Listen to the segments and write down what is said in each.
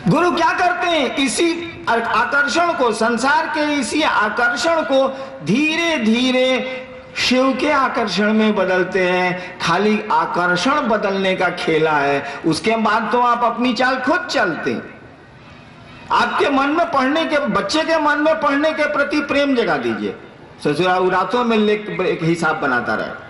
गुरु क्या करते हैं, इसी आकर्षण को, संसार के इसी आकर्षण को धीरे धीरे शिव के आकर्षण में बदलते हैं। खाली आकर्षण बदलने का खेला है, उसके बाद तो आप अपनी चाल खुद चलते हैं। आपके मन में पढ़ने के, बच्चे के मन में पढ़ने के प्रति प्रेम जगा दीजिए। ससुराल रातों में एक हिसाब बनाता रहे,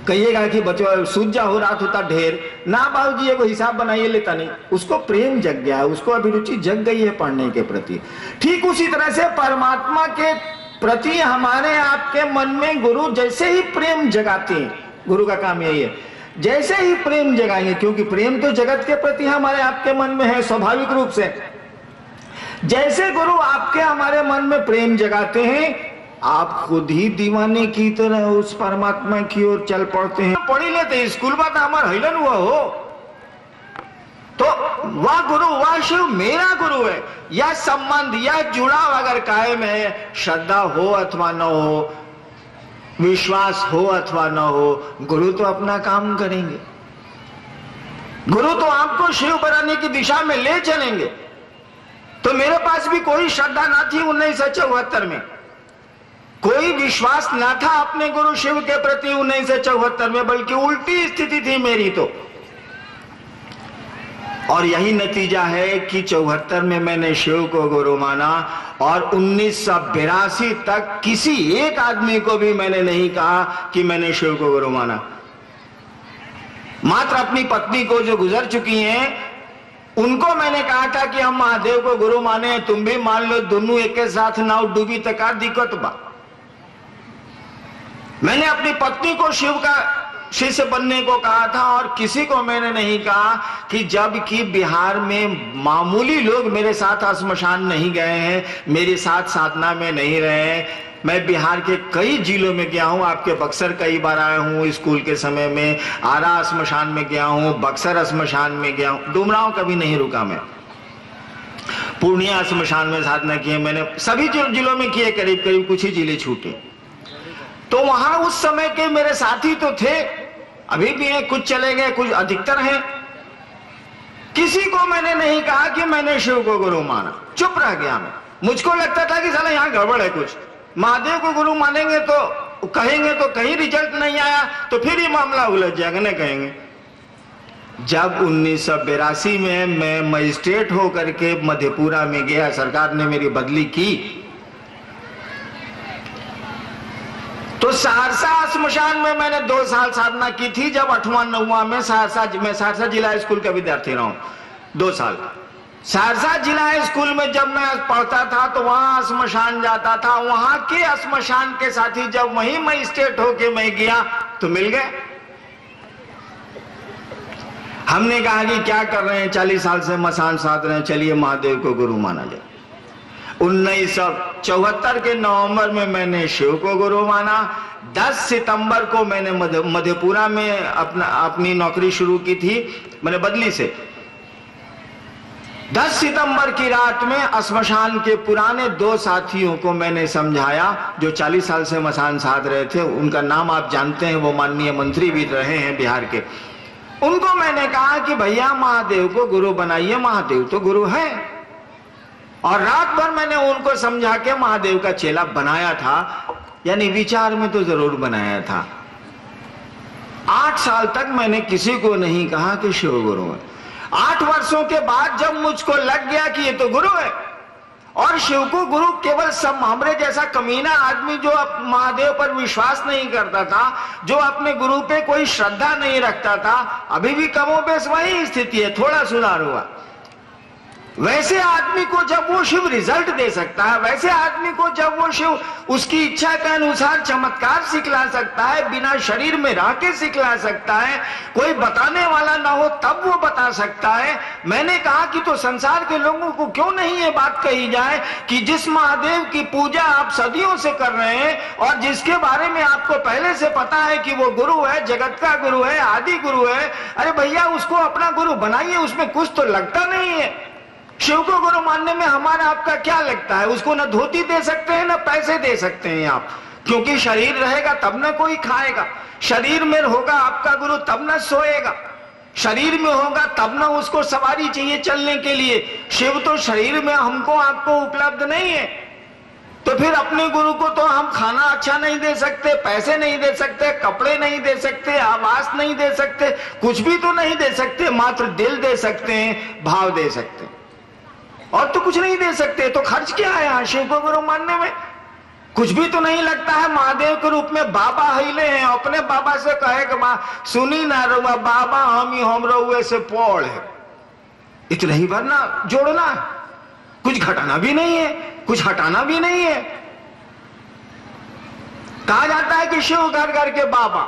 कहिएगा कि बच्चों सूझ जा हो रात होता ढेर ना, बाबूजी एगो हिसाब बनाइए, लेता नहीं। उसको प्रेम जग गया है, उसको अभिरुचि जग गई है पढ़ने के प्रति। ठीक उसी तरह से परमात्मा के प्रति हमारे आपके मन में गुरु जैसे ही प्रेम जगाते हैं, गुरु का काम यही है, जैसे ही प्रेम जगाएंगे, क्योंकि प्रेम तो जगत के प्रति हमारे आपके मन में है स्वाभाविक रूप से। जैसे गुरु आपके हमारे मन में प्रेम जगाते हैं, आप खुद ही दीवाने की तरह उस परमात्मा की ओर चल पड़ते हैं। पढ़ी लेते स्कूल में तो हमारा हिलन हुआ हो, तो वह गुरु, वह शिव मेरा गुरु है। यह संबंध, यह जुड़ाव अगर कायम है, श्रद्धा हो अथवा न हो, विश्वास हो अथवा न हो, गुरु तो अपना काम करेंगे। गुरु तो आपको शिव बनाने की दिशा में ले चलेंगे। तो मेरे पास भी कोई श्रद्धा ना थी 1974 में, कोई विश्वास ना था अपने गुरु शिव के प्रति 1974 में, बल्कि उल्टी स्थिति थी मेरी तो। और यही नतीजा है कि 74 में मैंने शिव को गुरु माना, और 1982 तक किसी एक आदमी को भी मैंने नहीं कहा कि मैंने शिव को गुरु माना। मात्र अपनी पत्नी को जो गुजर चुकी हैं, उनको मैंने कहा था कि हम महादेव को गुरु माने, तुम भी मान लो, दोनों एक के साथ नाव डूबी तक का दिक्कत बा। मैंने अपनी पत्नी को शिव का शिष्य बनने को कहा था, और किसी को मैंने नहीं कहा कि जबकि बिहार में मामूली लोग मेरे साथ श्मशान नहीं गए हैं, मेरे साथ साधना में नहीं रहे हैं। मैं बिहार के कई जिलों में गया हूं, आपके बक्सर कई बार आया हूं स्कूल के समय में, आरा श्मशान में गया हूं, बक्सर श्मशान में गया हूं, डुमरांव कभी नहीं रुका मैं, पूर्णिया श्मशान में साधना की है मैंने, सभी जिलों में किए, करीब करीब कुछ ही जिले छूटे। तो वहां उस समय के मेरे साथी तो थे, अभी भी हैं, कुछ चले गए, कुछ अधिकतर हैं। किसी को मैंने नहीं कहा कि मैंने शिव को गुरु माना, चुप रह गया मैं। मुझको लगता था कि साला यहां गड़बड़ है कुछ, महादेव को गुरु मानेंगे तो कहेंगे तो कहीं रिजल्ट नहीं आया तो फिर ही मामला उलझ जाएगा, नहीं कहेंगे। जब 1982 में मैं मजिस्ट्रेट होकर के मधेपुरा में गया, सरकार ने मेरी बदली की, तो सहरसा श्मशान में मैंने 2 साल साधना की थी। जब 8वां 9वां में सहरसा जिला स्कूल का विद्यार्थी रहा हूं 2 साल। सहरसा जिला स्कूल में जब मैं पढ़ता था तो वहां श्मशान जाता था, वहां के श्मशान के साथी जब वहीं मजिस्ट्रेट होके मैं गया तो मिल गए। हमने कहा कि क्या कर रहे हैं, 40 साल से मसान साध रहे हैं, चलिए महादेव को गुरु माना जाए। 1974 के नवंबर में मैंने शिव को गुरु माना। 10 सितंबर को मैंने मधेपुरा में अपनी नौकरी शुरू की थी, मैंने बदली से। 10 सितंबर की रात में श्मशान के पुराने 2 साथियों को मैंने समझाया, जो 40 साल से मसान साध रहे थे, उनका नाम आप जानते हैं, वो माननीय मंत्री भी रहे हैं बिहार के। उनको मैंने कहा कि भैया महादेव को गुरु बनाइए, महादेव तो गुरु है। और रात भर मैंने उनको समझा के महादेव का चेला बनाया था, यानी विचार में तो जरूर बनाया था। 8 साल तक मैंने किसी को नहीं कहा कि शिव गुरु है। 8 वर्षों के बाद जब मुझको लग गया कि ये तो गुरु है, और शिव को गुरु केवल सब हमरे जैसा कमीना आदमी जो महादेव पर विश्वास नहीं करता था, जो अपने गुरु पे कोई श्रद्धा नहीं रखता था, अभी भी कमोबेश वही स्थिति है, थोड़ा सुधार हुआ। वैसे आदमी को जब वो शिव रिजल्ट दे सकता है, वैसे आदमी को जब वो शिव उसकी इच्छा के अनुसार चमत्कार सिखला सकता है, बिना शरीर में रह के सिखला सकता है, कोई बताने वाला ना हो तब वो बता सकता है। मैंने कहा कि तो संसार के लोगों को क्यों नहीं ये बात कही जाए कि जिस महादेव की पूजा आप सदियों से कर रहे हैं और जिसके बारे में आपको पहले से पता है कि वो गुरु है, जगत का गुरु है, आदि गुरु है, अरे भैया उसको अपना गुरु बनाइए, उसमें कुछ तो लगता नहीं है। शिव को गुरु मानने में हमारा आपका क्या लगता है? उसको न धोती दे सकते हैं न पैसे दे सकते हैं आप, क्योंकि शरीर रहेगा तब न कोई खाएगा, शरीर में होगा आपका गुरु तब न सोएगा। शरीर में होगा तब ना उसको सवारी चाहिए चलने के लिए। शिव तो शरीर में हमको आपको उपलब्ध नहीं है, तो फिर अपने गुरु को तो हम खाना अच्छा नहीं दे सकते, पैसे नहीं दे सकते, कपड़े नहीं दे सकते, आवास नहीं दे सकते, कुछ भी तो नहीं दे सकते, मात्र दिल दे सकते हैं, भाव दे सकते हैं, और तो कुछ नहीं दे सकते। तो खर्च क्या है यहाँ शिव को गुरु मानने में? कुछ भी तो नहीं लगता है। महादेव के रूप में बाबा हिले हैं, अपने बाबा से कहे कि सुनी ना रहुआ बाबा हम रहुए से पौड़ है, इतना ही भरना जोड़ना, कुछ घटाना भी नहीं है, कुछ हटाना भी नहीं है। कहा जाता है कि शिव घर घर के बाबा,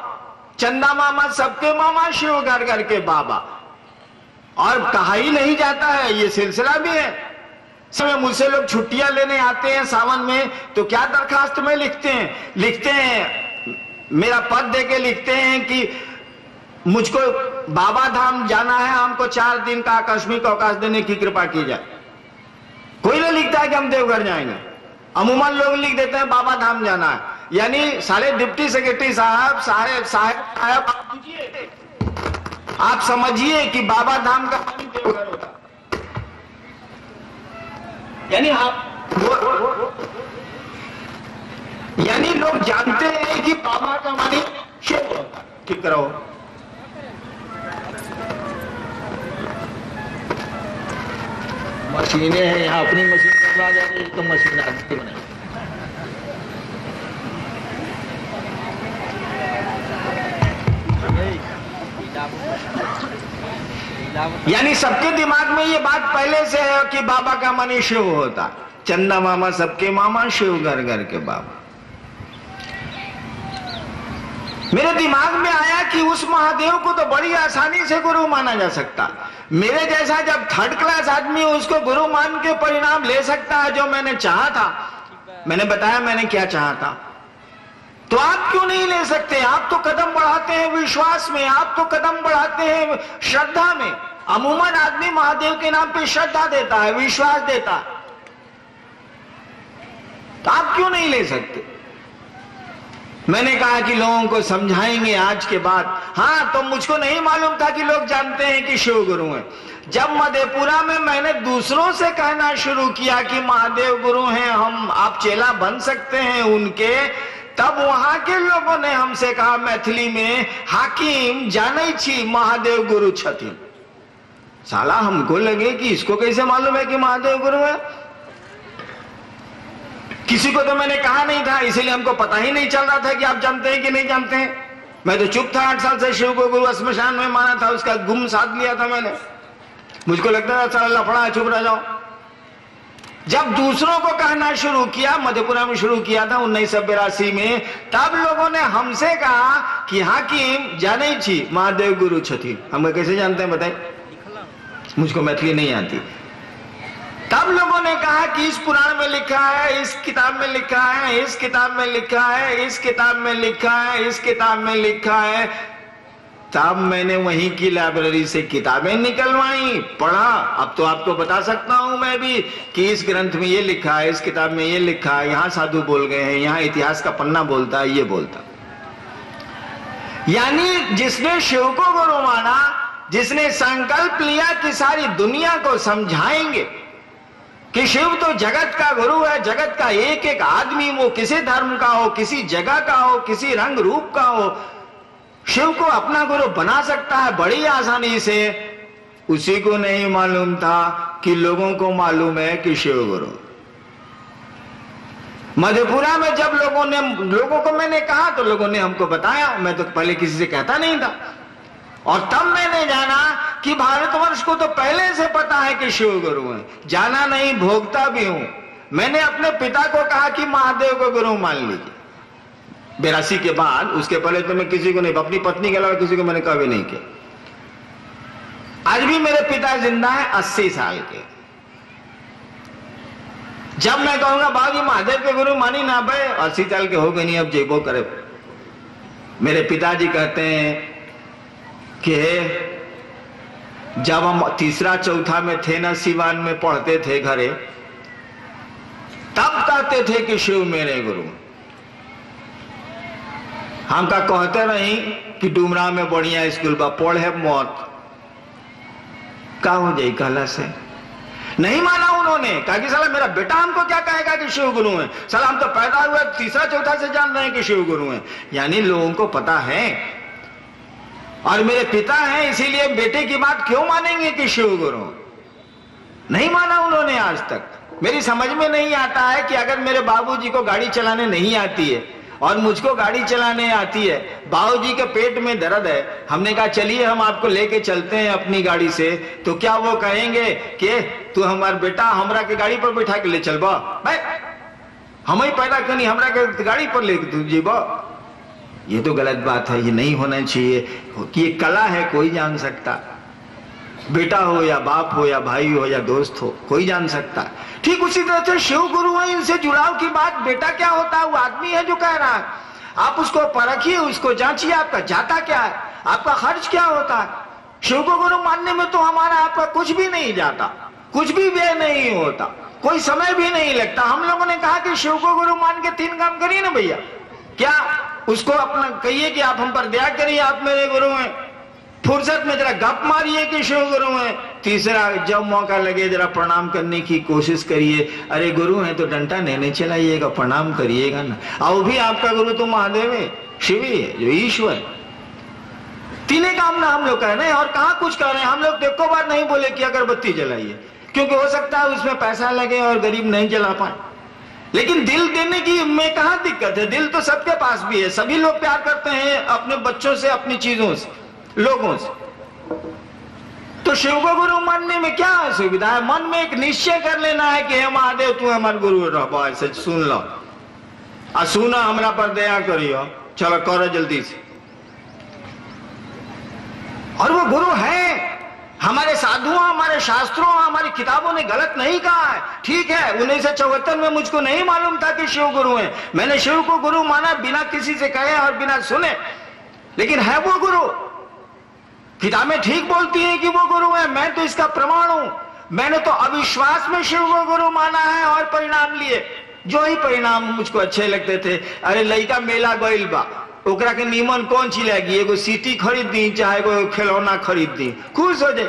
चंदा मामा सबके मामा, शिव घर घर के बाबा। और कहा ही नहीं जाता है, ये सिलसिला भी है। समय मुझसे लोग छुट्टियां लेने आते हैं सावन में, तो क्या दरखास्त में लिखते हैं, मेरा पद देके लिखते हैं कि मुझको बाबा धाम जाना है, हमको 4 दिन का आकस्मिक अवकाश देने की कृपा की जाए। कोई नहीं लिखता है कि हम देवघर जाएंगे, अमूमन लोग लिख देते हैं बाबा धाम जाना है। यानी सारे डिप्टी सेक्रेटरी साहब आप समझिए कि बाबा धाम का देवघर होता। यानी यानी लोग जानते हैं कि बाबा का मानी शिव होता। ठीक करो, मशीनें हैं यहाँ, अपनी मशीन करवा जा रही है तो मशीन आती नहीं। यानी सबके दिमाग में ये बात पहले से है कि बाबा का मानी शिव होता। चंदा मामा सबके मामा, शिव घर घर के बाबा। मेरे दिमाग में आया कि उस महादेव को तो बड़ी आसानी से गुरु माना जा सकता। मेरे जैसा जब 3rd क्लास आदमी उसको गुरु मान के परिणाम ले सकता है, जो मैंने चाहा था। मैंने बताया मैंने क्या चाहा था, तो आप क्यों नहीं ले सकते? आप तो कदम बढ़ाते हैं विश्वास में, आप तो कदम बढ़ाते हैं श्रद्धा में। अमूमन आदमी महादेव के नाम पे श्रद्धा देता है, विश्वास देता है, तो आप क्यों नहीं ले सकते? मैंने कहा कि लोगों को समझाएंगे आज के बाद। हाँ, तो मुझको नहीं मालूम था कि लोग जानते हैं कि शिव गुरु हैं। जब मधेपुरा में मैंने दूसरों से कहना शुरू किया कि महादेव गुरु हैं, हम आप चेला बन सकते हैं उनके, तब वहां के लोगों ने हमसे कहा मैथिली में, हाकिम जाने छी महादेव गुरु छथिन। साला हमको लगे कि इसको कैसे मालूम है कि महादेव गुरु है। किसी को तो मैंने कहा नहीं था, इसीलिए हमको पता ही नहीं चल रहा था कि आप जानते हैं कि नहीं जानते हैं। मैं तो चुप था, 8 साल से शिव को गुरु श्मशान में माना था, उसका गुम साध लिया था मैंने। मुझको लगता था साला लफड़ा है, चुप रह जाओ। जब दूसरों को कहना शुरू किया, मधेपुरा में शुरू किया था 1982 में, तब लोगों ने हमसे कहा कि हाकिम जाने छी महादेव गुरु छथिन। हम कैसे जानते हैं बताए? मुझको मैथिली नहीं आती। तब लोगों ने कहा कि इस पुराण में लिखा है, इस किताब में लिखा है, इस किताब में लिखा है, इस किताब में लिखा है, इस किताब में लिखा है। तब मैंने वहीं की लाइब्रेरी से किताबें निकलवाई, पढ़ा। अब तो आपको बता सकता हूं मैं भी कि इस ग्रंथ में ये लिखा है, इस किताब में ये लिखा है, यहाँ साधु बोल गए हैं, यहाँ इतिहास का पन्ना बोलता है, ये बोलता। यानी जिसने शिव को गुरु माना, जिसने संकल्प लिया कि सारी दुनिया को समझाएंगे कि शिव तो जगत का गुरु है, जगत का एक एक आदमी, वो किसी धर्म का हो, किसी जगह का हो, किसी रंग रूप का हो, शिव को अपना गुरु बना सकता है बड़ी आसानी से। उसी को नहीं मालूम था कि लोगों को मालूम है कि शिव गुरु। मधेपुरा में जब लोगों को मैंने कहा तो लोगों ने हमको बताया, मैं तो पहले किसी से कहता नहीं था। और तब मैंने जाना कि भारतवर्ष को तो पहले से पता है कि शिव गुरु है, जाना नहीं भोगता भी हूं। मैंने अपने पिता को कहा कि महादेव को गुरु मान लीजिए 82 के बाद। उसके पहले तो मैं किसी को नहीं, अपनी पत्नी के अलावा किसी को मैंने कभी नहीं किया। आज भी मेरे पिता जिंदा है, 80 साल के। जब मैं कहूंगा बाबू महादेव के गुरु मानी ना भाई, 80 साल के हो गए नहीं, अब जेबो करे। मेरे पिताजी कहते हैं कि जब हम 3रा 4था में थे ना, सिवान में पढ़ते थे घरे, तब कहते थे कि शिव मेरे गुरु। हम का कहते नहीं कि डुमरा में बढ़िया स्कूल बा, पढ़े मौत, का हो जाए कहला से नहीं माना उन्होंने। कहा कि साला मेरा बेटा हमको क्या कहेगा कि शिव गुरु है, साला हम तो पैदा हुआ तीसरा चौथा से जान रहे हैं कि शिव गुरु है। यानी लोगों को पता है और मेरे पिता हैं, इसीलिए बेटे की बात क्यों मानेंगे कि शिव गुरु। नहीं माना उन्होंने आज तक। मेरी समझ में नहीं आता है कि अगर मेरे बाबूजी को गाड़ी चलाने नहीं आती है और मुझको गाड़ी चलाने आती है, बाबूजी के पेट में दर्द है, हमने कहा चलिए हम आपको लेके चलते हैं अपनी गाड़ी से, तो क्या वो कहेंगे कि तू हमारा बेटा हमरा के गाड़ी पर बैठा के ले चल बा, भाई हम ही पैदा करनी हमरा के गाड़ी पर ले तू जीबा। ये तो गलत बात है, ये नहीं होना चाहिए कि ये कला है, कोई जान सकता, बेटा हो या बाप हो या भाई हो या दोस्त हो, कोई जान सकता। ठीक उसी तरह से शिव गुरु है, इनसे जुड़ाव की बात, बेटा क्या होता है वो आदमी है जो कह रहा है। आप उसको परखिए, उसको जांचिए, आपका जाता क्या है, आपका खर्च क्या होता है। शिव को गुरु मानने में तो हमारा आपका कुछ भी नहीं जाता, कुछ भी व्यय नहीं होता, कोई समय भी नहीं लगता। हम लोगों ने कहा कि शिव को गुरु मान के 3 काम करिए ना भैया। क्या उसको अपना कहिए कि आप हम पर दया करिए, आप मेरे गुरु हैं। फुर्सत में जरा गप मारिए कि शिव गुरु हैं। तीसरा, जब मौका लगे जरा प्रणाम करने की कोशिश करिए। अरे गुरु हैं तो डंटा नहीं चलाइएगा, प्रणाम करिएगा ना। और भी आपका गुरु तो महादेव है, शिव ही है, जो ईश्वर। 3 काम ना हम लोग कह रहे हैं, और कहाँ कुछ कह रहे हैं। हम लोग देखो बार नहीं बोले कि अगरबत्ती जलाइए, क्योंकि हो सकता है उसमें पैसा लगे और गरीब नहीं जला पाए। लेकिन दिल देने की में कहाँ दिक्कत है, दिल तो सबके पास भी है। सभी लोग प्यार करते हैं अपने बच्चों से, अपनी चीजों से, लोगों से। तो शिव को गुरु मानने में क्या असुविधा है। मन में एक निश्चय कर लेना है कि हे महादेव तू हमारे गुरु रहो, ऐसे सुन लो और सुना हमरा पर दया करियो, चलो करो जल्दी से। और वो गुरु है, हमारे साधुओं, हमारे शास्त्रों, हमारी किताबों ने गलत नहीं कहा है। ठीक है, 1974 में मुझको नहीं मालूम था कि शिव गुरु है, मैंने शिव को गुरु माना बिना किसी से कहे और बिना सुने। लेकिन है वो गुरु, किताबें ठीक बोलती हैं कि वो गुरु है। मैं तो इसका प्रमाण हूं। मैंने तो अविश्वास में शिव को गुरु माना है और परिणाम लिए, जो ही परिणाम मुझको अच्छे लगते थे। अरे लइका मेला गइल बा, ओकरा के नीमन कौन चीज लगी, एगो सीटी खरीद दी चाहे एगो खिलौना खरीद दी, खुश हो जाए।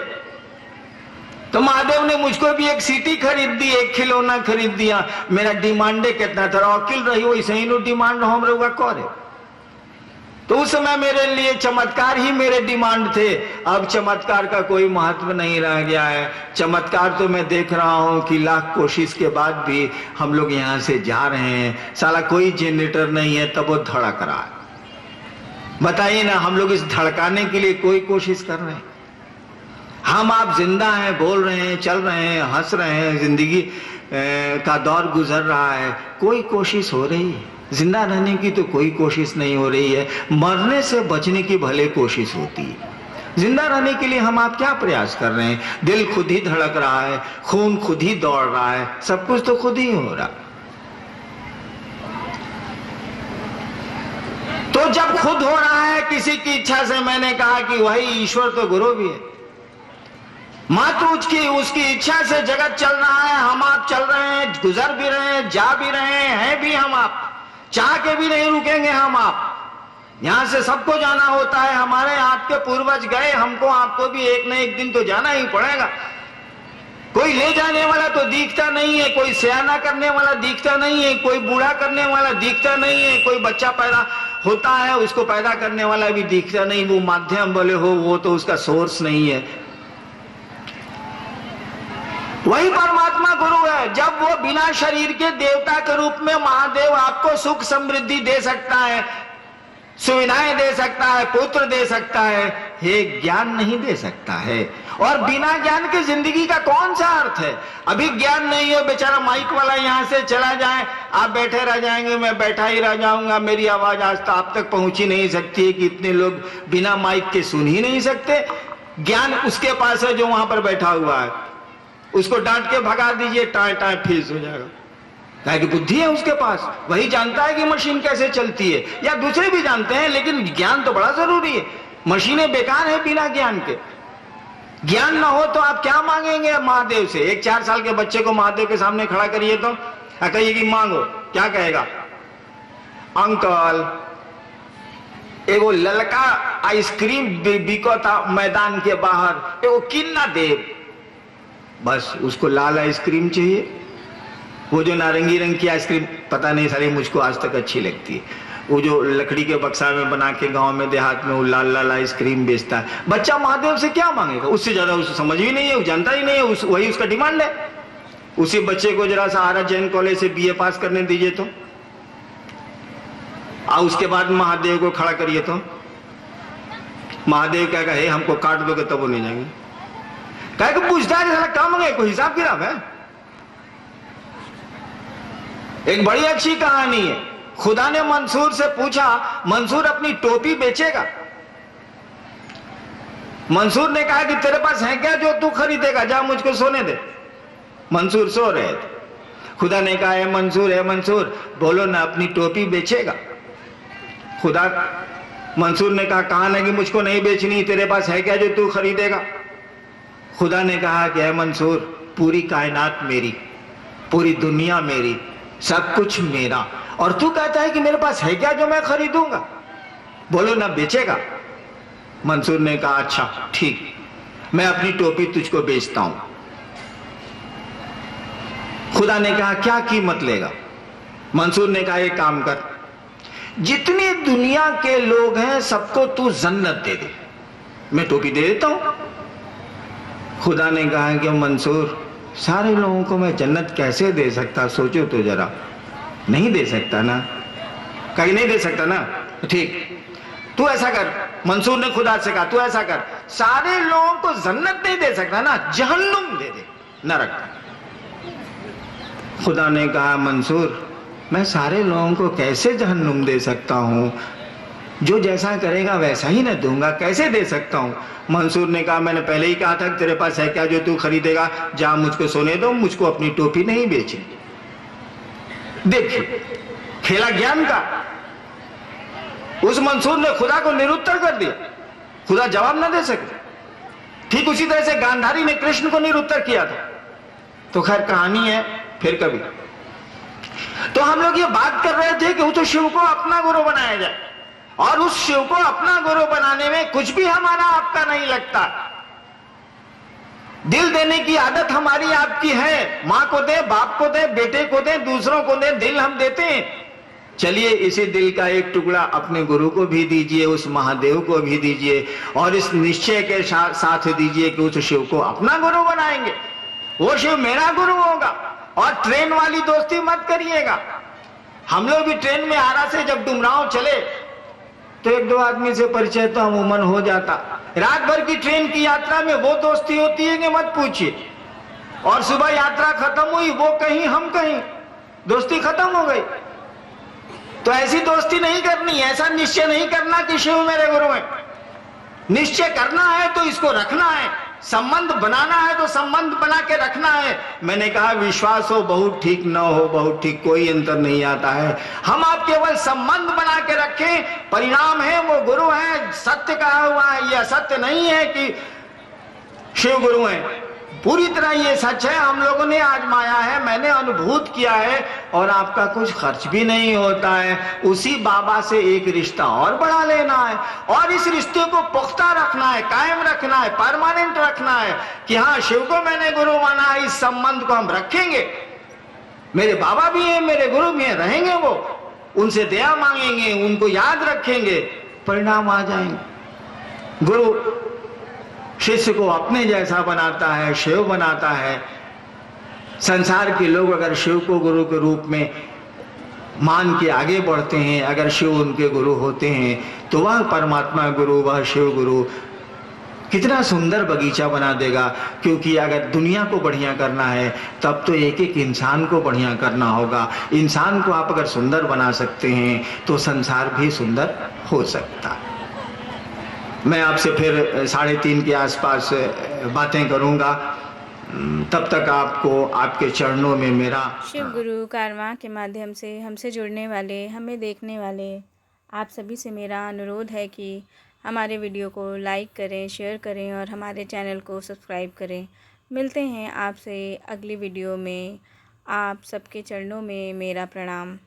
तो महादेव ने मुझको भी एक सीटी खरीद दी, एक खिलौना खरीद दिया। मेरा डिमांडे कितना था, वकील रही वैसे ही डिमांड हम रहुआ करे। तो उस समय मेरे लिए चमत्कार ही मेरे डिमांड थे। अब चमत्कार का कोई महत्व नहीं रह गया है। चमत्कार तो मैं देख रहा हूं कि लाख कोशिश के बाद भी हम लोग यहां से जा रहे हैं, साला कोई जनरेटर नहीं है तब वो धड़क रहा है। बताइए ना, हम लोग इस धड़काने के लिए कोई कोशिश कर रहे हैं? हम आप जिंदा हैं, बोल रहे हैं, चल रहे हैं, हंस रहे हैं, जिंदगी का दौर गुजर रहा है, कोई कोशिश हो रही है? जिंदा रहने की तो कोई कोशिश नहीं हो रही है, मरने से बचने की भले कोशिश होती है। जिंदा रहने के लिए हम आप क्या प्रयास कर रहे हैं? दिल खुद ही धड़क रहा है, खून खुद ही दौड़ रहा है, सब कुछ तो खुद ही हो रहा। तो जब खुद हो रहा है किसी की इच्छा से, मैंने कहा कि वही ईश्वर तो गुरु भी है। मात्र उसकी इच्छा से जगत चल रहा है, हम आप चल रहे हैं, गुजर भी रहे हैं, जा भी रहे हैं भी हम आप, चाह के भी नहीं रुकेंगे हम आप। यहां से सबको जाना होता है, हमारे आपके पूर्वज गए, हमको आपको भी एक न एक दिन तो जाना ही पड़ेगा। कोई ले जाने वाला तो दिखता नहीं है, कोई सयाना करने वाला दिखता नहीं है, कोई बूढ़ा करने वाला दिखता नहीं है, कोई बच्चा पैदा होता है उसको पैदा करने वाला भी दिखता नहीं। वो माध्यम बोले हो, वो तो उसका सोर्स नहीं है। वही परमात्मा गुरु है। जब वो बिना शरीर के देवता के रूप में महादेव आपको सुख समृद्धि दे सकता है, सुविधाएं दे सकता है, पुत्र दे सकता है, ये ज्ञान नहीं दे सकता है। और बिना ज्ञान के जिंदगी का कौन सा अर्थ है? अभी ज्ञान नहीं है, बेचारा माइक वाला यहां से चला जाए, आप बैठे रह जाएंगे, मैं बैठा ही रह जाऊंगा, मेरी आवाज आज तो आप तक पहुंच ही नहीं सकती है कि इतने लोग बिना माइक के सुन ही नहीं सकते। ज्ञान उसके पास है जो वहां पर बैठा हुआ है, उसको डांट के भगा दीजिए, टाए टाए फीस हो जाएगा। काहे की बुद्धि है उसके पास, वही जानता है कि मशीन कैसे चलती है, या दूसरे भी जानते हैं, लेकिन ज्ञान तो बड़ा जरूरी है। मशीनें बेकार है बिना ज्ञान के। ज्ञान ना हो तो आप क्या मांगेंगे महादेव से? एक 4 साल के बच्चे को महादेव के सामने खड़ा करिए तो कहिए कि मांगो, क्या कहेगा? अंकल एगो ललका आइसक्रीम बिको था मैदान के बाहर, एगो किन्ना देव। बस उसको लाल आइसक्रीम चाहिए। वो जो नारंगी रंग की आइसक्रीम पता नहीं सारी मुझको आज तक अच्छी लगती है, वो जो लकड़ी के बक्सा में बना के गांव में देहात में वो लाल लाल आइसक्रीम बेचता है। बच्चा महादेव से क्या मांगेगा, उससे ज्यादा उसे समझ भी नहीं है, वो जानता ही नहीं है, वही उसका डिमांड है। उसी बच्चे को जरा सा आरा जैन कॉलेज से बीए पास करने दीजिए तो, और उसके बाद महादेव को खड़ा करिए तो महादेव क्या कहे हमको काट दोगे तब वो नहीं जाएंगे। क्या को पूछता है क्या मांगे, कोई हिसाब किताब है। एक बड़ी अच्छी कहानी है। खुदा ने मंसूर से पूछा, मंसूर अपनी टोपी बेचेगा? मंसूर ने कहा कि तेरे पास है क्या जो तू खरीदेगा, जा मुझको सोने दे। मंसूर सो रहे थे। खुदा ने कहा है मंसूर बोलो ना, अपनी टोपी बेचेगा? खुदा मंसूर ने कहा कान है कि मुझको नहीं बेचनी, तेरे पास है क्या जो तू खरीदेगा? खुदा ने कहा कि है मंसूर, पूरी कायनात मेरी, पूरी दुनिया मेरी, सब कुछ मेरा, और तू कहता है कि मेरे पास है क्या जो मैं खरीदूंगा, बोलो ना बेचेगा? मंसूर ने कहा अच्छा ठीक, मैं अपनी टोपी तुझको बेचता हूं। खुदा ने कहा क्या कीमत लेगा? मंसूर ने कहा एक काम कर, जितनी दुनिया के लोग हैं सबको तू जन्नत दे दे, मैं टोपी दे देता हूं। खुदा ने कहा कि मंसूर, सारे लोगों को मैं जन्नत कैसे दे सकता, सोचो तो जरा, नहीं दे सकता ना? कहीं नहीं दे सकता ना? ठीक, तू ऐसा कर, मंसूर ने खुदा से कहा तू ऐसा कर, सारे लोगों को जन्नत नहीं दे सकता ना, जहन्नुम दे दे, नरक। खुदा ने कहा मंसूर, मैं सारे लोगों को कैसे जहन्नुम दे सकता हूं, जो जैसा करेगा वैसा ही ना दूंगा, कैसे दे सकता हूं? मंसूर ने कहा मैंने पहले ही कहा था कि तेरे पास है क्या जो तू खरीदेगा, जा मुझको सोने दो, मुझको अपनी टोपी नहीं बेचनी। देखिए खेला ज्ञान का। उस मंसूर ने खुदा को निरुत्तर कर दिया, खुदा जवाब ना दे सके। ठीक उसी तरह से गांधारी ने कृष्ण को निरुत्तर किया था। तो खैर कहानी है फिर कभी। तो हम लोग ये बात कर रहे थे कि वो तो शिव को अपना गुरु बनाया जाए, और उस शिव को अपना गुरु बनाने में कुछ भी हमारा आपका नहीं लगता। दिल देने की आदत हमारी आपकी है, मां को दे, बाप को दे, बेटे को दे, दूसरों को दे, दिल हम देते हैं। चलिए इसी दिल का एक टुकड़ा अपने गुरु को भी दीजिए, उस महादेव को भी दीजिए, और इस निश्चय के साथ दीजिए कि उस शिव को अपना गुरु बनाएंगे, वो शिव मेरा गुरु होगा। और ट्रेन वाली दोस्ती मत करिएगा। हम लोग भी ट्रेन में आरा से जब डुमरांव चले तो एक दो आदमी से परिचय तो अमूमन हो जाता। रात भर की ट्रेन की यात्रा में वो दोस्ती होती है कि मत पूछिए, और सुबह यात्रा खत्म हुई, वो कहीं हम कहीं, दोस्ती खत्म हो गई। तो ऐसी दोस्ती नहीं करनी, ऐसा निश्चय नहीं करना कि शिव मेरे गुरु हैं। निश्चय करना है तो इसको रखना है, संबंध बनाना है तो संबंध बना के रखना है। मैंने कहा विश्वास हो बहुत ठीक, न हो बहुत ठीक, कोई अंतर नहीं आता है। हम आप केवल संबंध बना के रखें, परिणाम है वो गुरु है। सत्य कहा हुआ है, यह सत्य नहीं है कि शिव गुरु हैं, पूरी तरह ये सच है। हम लोगों ने आजमाया है, मैंने अनुभूत किया है, और आपका कुछ खर्च भी नहीं होता है। उसी बाबा से एक रिश्ता और बढ़ा लेना है, और इस रिश्ते को पुख्ता रखना है, कायम रखना है, परमानेंट रखना है कि हाँ शिव को मैंने गुरु माना है, इस संबंध को हम रखेंगे। मेरे बाबा भी हैं, मेरे गुरु भी हैं, रहेंगे वो, उनसे दया मांगेंगे, उनको याद रखेंगे, परिणाम आ जाएंगे। गुरु शिष्य को अपने जैसा बनाता है, शिव बनाता है। संसार के लोग अगर शिव को गुरु के रूप में मान के आगे बढ़ते हैं, अगर शिव उनके गुरु होते हैं, तो वह परमात्मा गुरु, वह शिव गुरु कितना सुंदर बगीचा बना देगा। क्योंकि अगर दुनिया को बढ़िया करना है तब तो एक एक इंसान को बढ़िया करना होगा। इंसान को आप अगर सुंदर बना सकते हैं तो संसार भी सुंदर हो सकता है। मैं आपसे फिर 3:30 के आसपास बातें करूंगा। तब तक आपको आपके चरणों में मेरा शिव गुरु कारवां के माध्यम से हमसे जुड़ने वाले, हमें देखने वाले आप सभी से मेरा अनुरोध है कि हमारे वीडियो को लाइक करें, शेयर करें और हमारे चैनल को सब्सक्राइब करें। मिलते हैं आपसे अगली वीडियो में। आप सबके चरणों में मेरा प्रणाम।